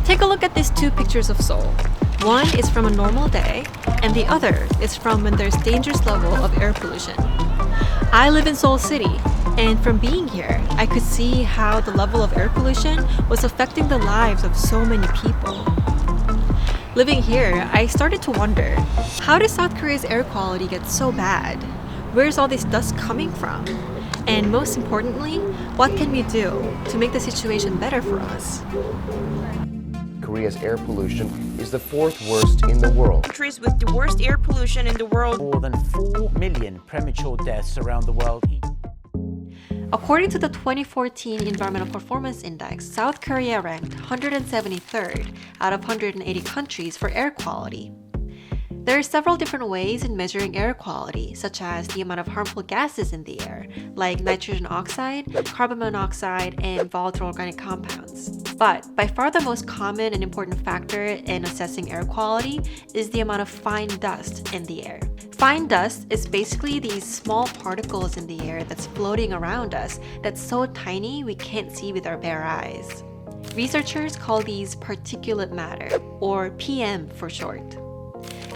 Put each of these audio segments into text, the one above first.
Take a look at these two pictures of Seoul. One is from a normal day, and the other is from when there's dangerous level of air pollution. I live in Seoul City, and from being here, I could see how the level of air pollution was affecting the lives of so many people. Living here, I started to wonder, how did South Korea's air quality get so bad? Where's all this dust coming from? And most importantly, what can we do to make the situation better for us? Korea's air pollution is the fourth worst in the world. Countries with the worst air pollution in the world. More than 4 million premature deaths around the world. According to the 2014 Environmental Performance Index, South Korea ranked 173rd out of 180 countries for air quality. There are several different ways in measuring air quality, such as the amount of harmful gases in the air, like nitrogen oxide, carbon monoxide, and volatile organic compounds. But by far the most common and important factor in assessing air quality is the amount of fine dust in the air. Fine dust is basically these small particles in the air that's floating around us that's so tiny we can't see with our bare eyes. Researchers call these particulate matter, or PM for short.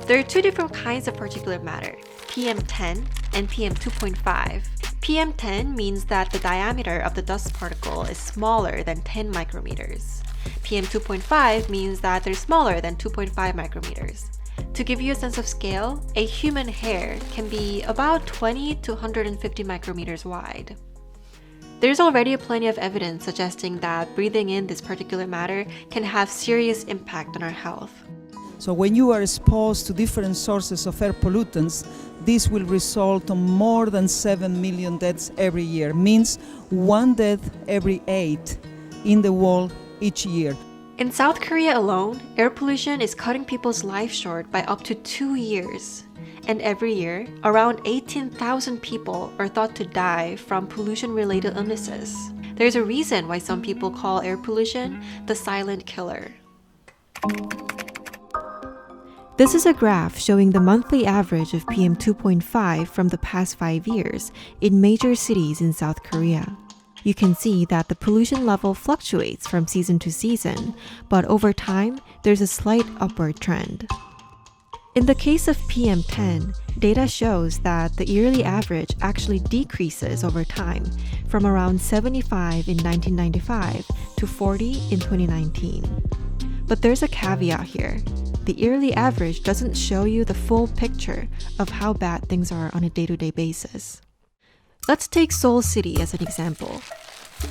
There are two different kinds of particulate matter, PM10 and PM2.5. PM10 means that the diameter of the dust particle is smaller than 10 micrometers. PM2.5 means that they're smaller than 2.5 micrometers. To give you a sense of scale, a human hair can be about 20 to 150 micrometers wide. There's already plenty of evidence suggesting that breathing in this particulate matter can have serious impact on our health. So when you are exposed to different sources of air pollutants, this will result in more than 7 million deaths every year. Means 1 death every 8 in the world each year. In South Korea alone, air pollution is cutting people's lives short by up to 2 years. And every year, around 18,000 people are thought to die from pollution-related illnesses. There's a reason why some people call air pollution the silent killer. This is a graph showing the monthly average of PM2.5 from the past 5 years in major cities in South Korea. You can see that the pollution level fluctuates from season to season, but over time, there's a slight upward trend. In the case of PM10, data shows that the yearly average actually decreases over time from around 75 in 1995 to 40 in 2019. But there's a caveat here. The yearly average doesn't show you the full picture of how bad things are on a day-to-day basis. Let's take Seoul City as an example.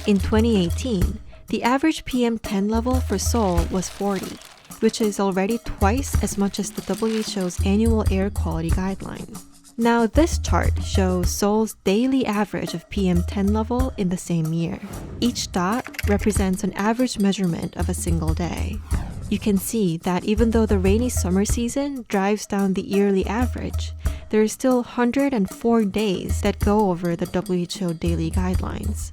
In 2018, the average PM10 level for Seoul was 40, which is already twice as much as the WHO's annual air quality guideline. Now this chart shows Seoul's daily average of PM10 level in the same year. Each dot represents an average measurement of a single day. You can see that even though the rainy summer season drives down the yearly average, there are still 104 days that go over the WHO daily guidelines.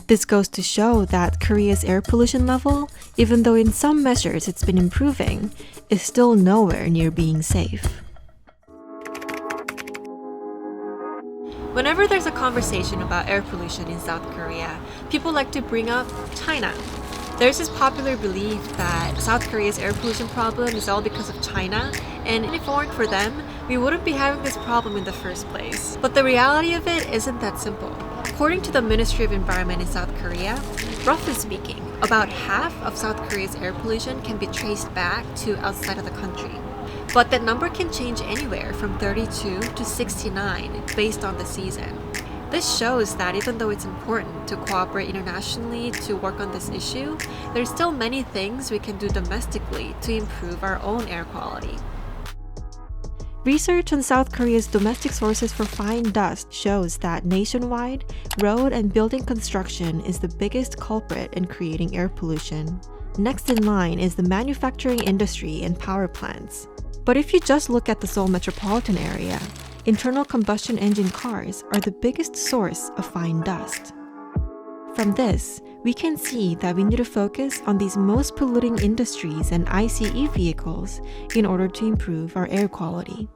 This goes to show that Korea's air pollution level, even though in some measures it's been improving, is still nowhere near being safe. Whenever there's a conversation about air pollution in South Korea, people like to bring up China. There's this popular belief that South Korea's air pollution problem is all because of China, and if it weren't for them, we wouldn't be having this problem in the first place. But the reality of it isn't that simple. According to the Ministry of Environment in South Korea, roughly speaking, about half of South Korea's air pollution can be traced back to outside of the country. But that number can change anywhere from 32 to 69 based on the season. This shows that even though it's important to cooperate internationally to work on this issue, there's still many things we can do domestically to improve our own air quality. Research on South Korea's domestic sources for fine dust shows that nationwide, road and building construction is the biggest culprit in creating air pollution. Next in line is the manufacturing industry and power plants. But if you just look at the Seoul metropolitan area, internal combustion engine cars are the biggest source of fine dust. From this, we can see that we need to focus on these most polluting industries and ICE vehicles in order to improve our air quality.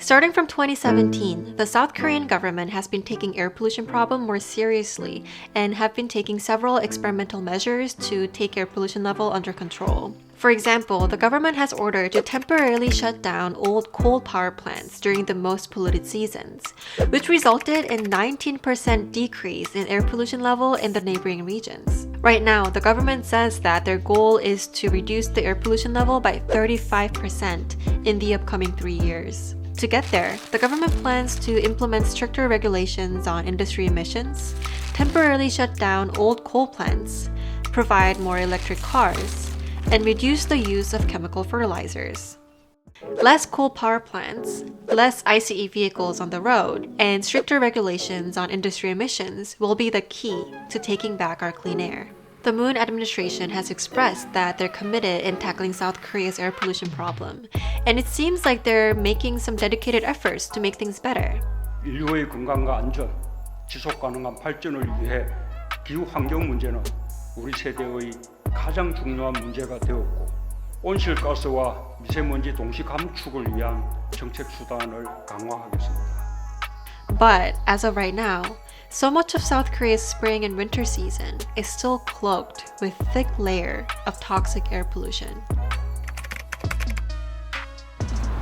Starting from 2017, the South Korean government has been taking air pollution problem more seriously and have been taking several experimental measures to take air pollution level under control. For example, the government has ordered to temporarily shut down old coal power plants during the most polluted seasons, which resulted in 19% decrease in air pollution level in the neighboring regions. Right now, the government says that their goal is to reduce the air pollution level by 35% in the upcoming 3 years. To get there, the government plans to implement stricter regulations on industry emissions, temporarily shut down old coal plants, provide more electric cars, and reduce the use of chemical fertilizers. Less coal power plants, less ICE vehicles on the road, and stricter regulations on industry emissions will be the key to taking back our clean air. The Moon administration has expressed that they're committed in tackling South Korea's air pollution problem, and it seems like they're making some dedicated efforts to make things better. 인류의 건강과 안전, 지속 가능한 발전을 위해 기후 환경 문제는 우리 세대의 가장 중요한 문제가 되었고, 온실가스와 미세먼지 동시 감축을 위한 정책 수단을 강화하겠습니다. But as of right now, so much of South Korea's spring and winter season is still cloaked with thick layer of toxic air pollution.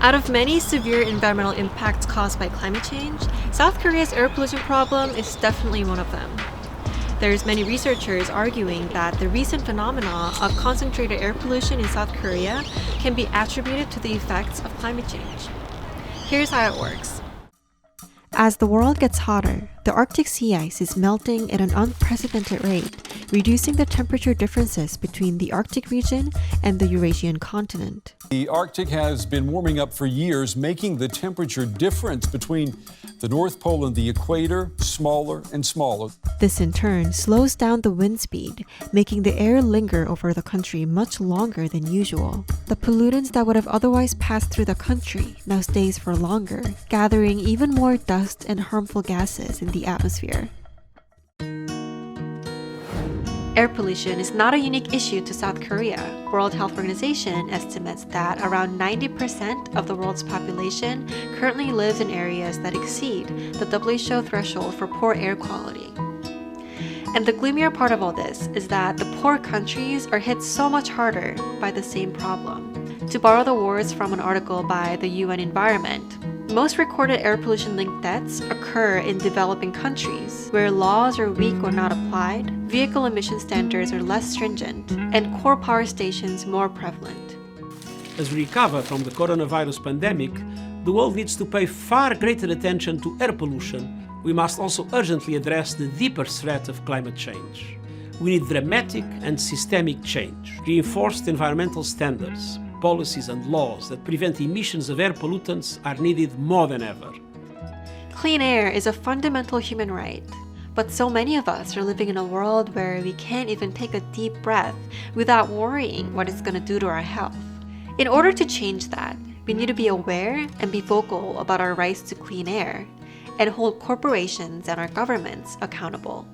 Out of many severe environmental impacts caused by climate change, South Korea's air pollution problem is definitely one of them. There's many researchers arguing that the recent phenomena of concentrated air pollution in South Korea can be attributed to the effects of climate change. Here's how it works. As the world gets hotter, the Arctic sea ice is melting at an unprecedented rate, reducing the temperature differences between the Arctic region and the Eurasian continent. The Arctic has been warming up for years, making the temperature difference between the North Pole and the equator smaller and smaller. This in turn slows down the wind speed, making the air linger over the country much longer than usual. The pollutants that would have otherwise passed through the country now stays for longer, gathering even more dust and harmful gases in the atmosphere. Air pollution is not a unique issue to South Korea. World Health Organization estimates that around 90% of the world's population currently lives in areas that exceed the WHO threshold for poor air quality. And the gloomier part of all this is that the poor countries are hit so much harder by the same problem. To borrow the words from an article by the UN Environment, most recorded air pollution-linked deaths occur in developing countries where laws are weak or not applied, vehicle emission standards are less stringent, and core power stations more prevalent. As we recover from the coronavirus pandemic, the world needs to pay far greater attention to air pollution. We must also urgently address the deeper threat of climate change. We need dramatic and systemic change, reinforced environmental standards, policies and laws that prevent emissions of air pollutants are needed more than ever. Clean air is a fundamental human right, but so many of us are living in a world where we can't even take a deep breath without worrying what it's going to do to our health. In order to change that, we need to be aware and be vocal about our rights to clean air and hold corporations and our governments accountable.